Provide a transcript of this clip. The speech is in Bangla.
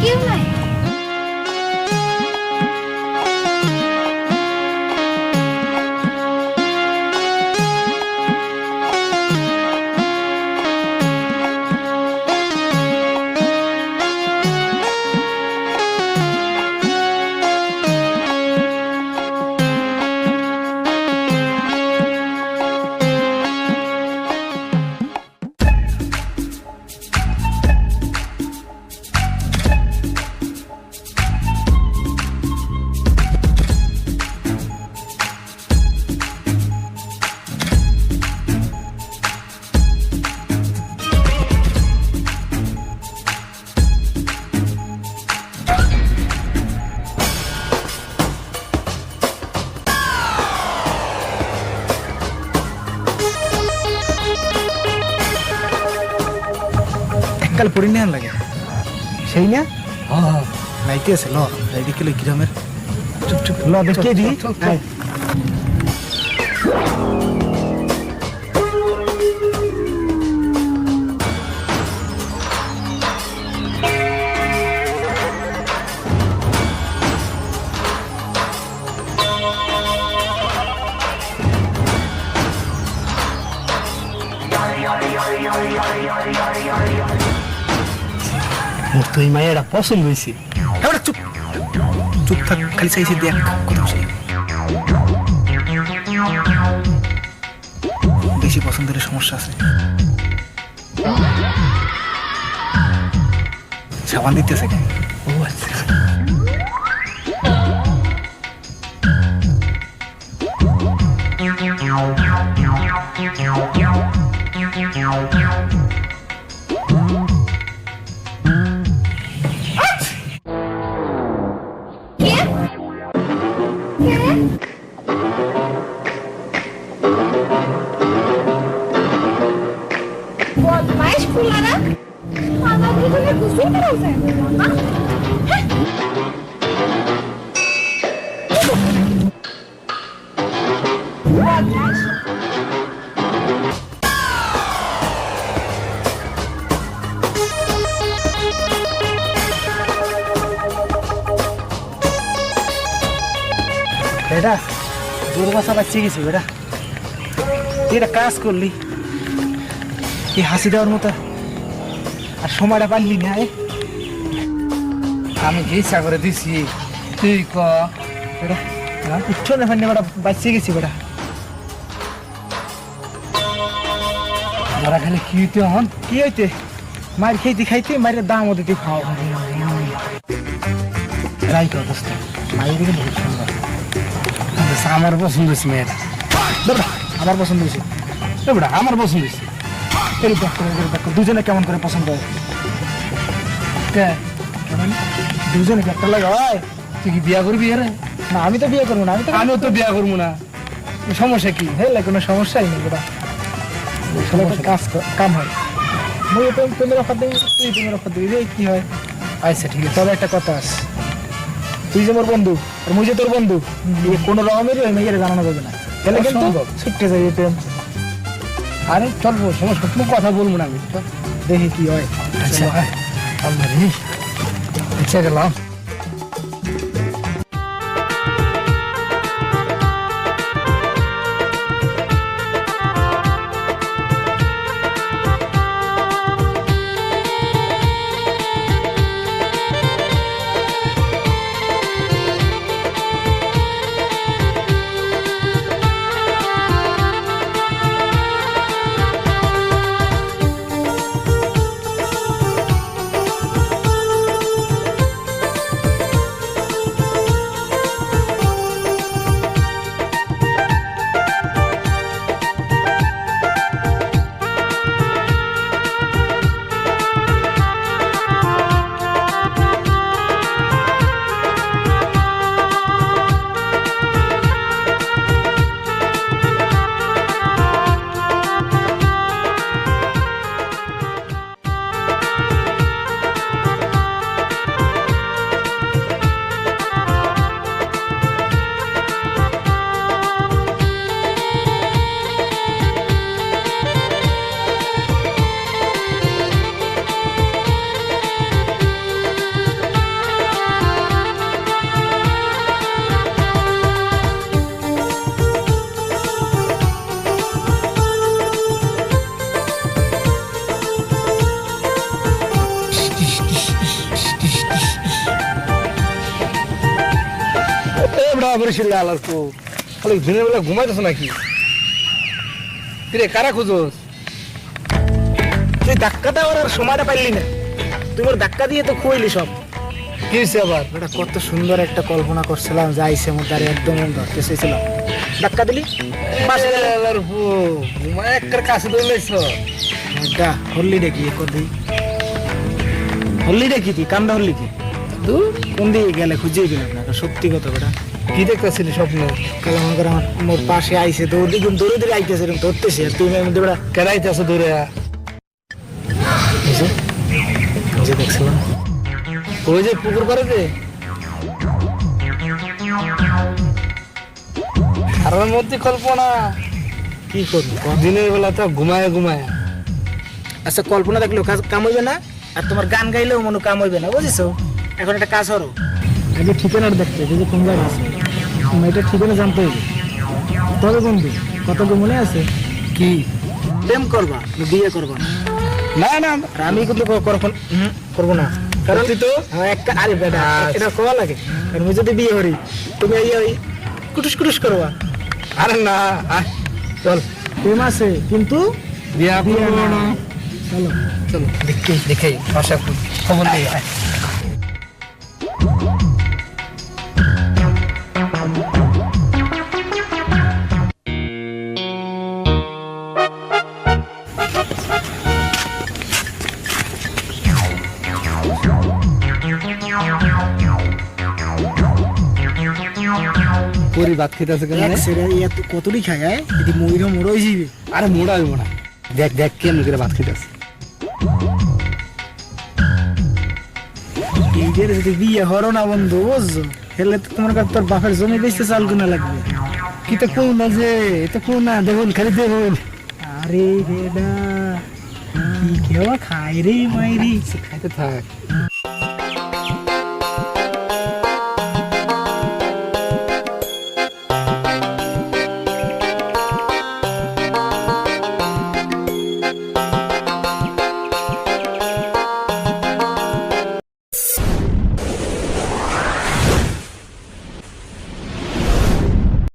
কেউ নাই। কাল পড়ি নেন লাগে সেই না নাইতে আছে ল রাইডি কিলো গ্রামের চুপ চুপ ল দেখে দি মোর তো এই মায়েরা পছন্দ হয়েছে। চুপ চুপ থাক খালি চাইছি দেখ কোথাও সেই বেশি পছন্দের সমস্যা আছে সাবান দিতেছে কেন ও আচ্ছা বদমাইশ ফুলারা আমার জীবনে কিছুই করা যায় না। বদমাইশ বেটা জোর বাসা বাচ্চে গেছি বেটা তুই একটা কাজ করলি এই হাসি দেওয়ার মতো আর সময়টা পারলি না আমি গেছা করে দিছি তুই ক বেটা উচ্চ না ফান্নে বেটা বাচ্চে গেছি বেটা ওরা খালি কি হইতে হন কি হইতে মার খাইতে খাইতে মায়ের দামও দিতে খাও রাই কর দোস্ত মায়ের দিকে বহুত সুন্দর আমার পছন্দ হয়েছে মেয়েটা। বেটা আমার পছন্দ হয়েছে বেটা আমার পছন্দ হয়েছে। এই দেখো দুজনে কেমন করে পছন্দ হয় কে কেমন দুজনে একটা লাগে হয় তুই কি বিয়া করবি রে? না আমি তো বিয়ে করবো না আমি তো আমিও তো বিয়া করবো না, সমস্যা কি? হেলে কোনো সমস্যাই নেই বেটা কাম হয় মুই তো তুমি রক্ষা দিবি তুই তুমি রক্ষা দিবি রে কি হয় আচ্ছা ঠিক আছে। তবে একটা কথা আছে তুই যে মোর বন্ধু আর মুই যে তোর বন্ধু কোনো রকমেরই ওই মেয়ের জানানো যাবে না তাহলে কিন্তু অসম্ভব। ছুটতে যাই প্রেম আরে চলবো, সমস্যা কোনো কথা বলবো না আমি। দেখি কি হয় আচ্ছা আল্লাহ রে, আচ্ছা গেলাম। বুড়া বরিশাল লাল আর তো খালি দিনের বেলা ঘুমাইতেছ নাকি কিরে কারা খুঁজোস তুই ধাক্কা দেওয়ার আর সময়টা পাইলি না, তুই ওর ধাক্কা দিয়ে তো খুইলি সব। কি হয়েছে আবার বেটা কত সুন্দর একটা কল্পনা করছিলাম, যাইছে মন তার একদম মন ধরতে চেয়েছিলাম, ধাক্কা দিলি বাস লালার পু ঘুমায় একটার কাছে ধরলেছ এটা হল্লি দেখি কদি হল্লি দেখি তুই কান্দা হল্লি কি কোন দিকে গেলে খুঁজেই গেলাম না, সত্যি কথা বেটা। কি দেখতেছিলি স্বপ্ন কাল মনে করে আমার মোর পাশে আইসে দৌড় দিকে দৌড়ে দৌড়ে আইতেছে এরকম ধরতেছে, আর তুই এর মধ্যে বেটা কেরাইতেছে দূরে যে দেখছিলাম ওই যে পুকুর পারে যে আর ওর মধ্যে কল্পনা কি করবো কর? দিনের বেলা তো ঘুমায় ঘুমায় আচ্ছা কল্পনা দেখলেও কাম হইবে না, আর তোমার গান গাইলেও মনে কাম হইবে না, বুঝেছো? এখন একটা কাজ করো, আগে ঠিকানাটা দেখতে হবে যে কোন জায়গায় আছে, এটা ঠিকানা জানতে হবে। তবে বন্ধু কত মনে আছে কি প্রেম করবা না বিয়ে করবা? না না আর আমি কিন্তু করবো না, কারণ তুই তো একটা আরে বেটা এটা কোয়া লাগে, আমি যদি বিয়ে করি তুমি ওই কুটুস কুটুস করবা। আরে না আয়, চল প্রেম আছে কিন্তু বিয়া বিয়ে করবো না। না চলো চলো দেখি দেখে ভাষা খবর দিয়ে আয়। পরি ভাত খেতে আছে কেন এক সেরে এত কতটি খায় যদি ময়ূর মরই যাবে। আরে মোড়া হইব না দেখ দেখ কেমন করে ভাত খেতে আছে এইদের যদি বিয়ে হরো না বন্ধু বুঝছো, হেলে তো তোমার কাছে তোর বাপের জমি বেচতে চাল গুনা লাগবে। কি তো কোন না যে এটা কোন না দেখুন খালি দেখুন আরে বেডা কি কেউ খাই রে মাইরি খাইতে থাক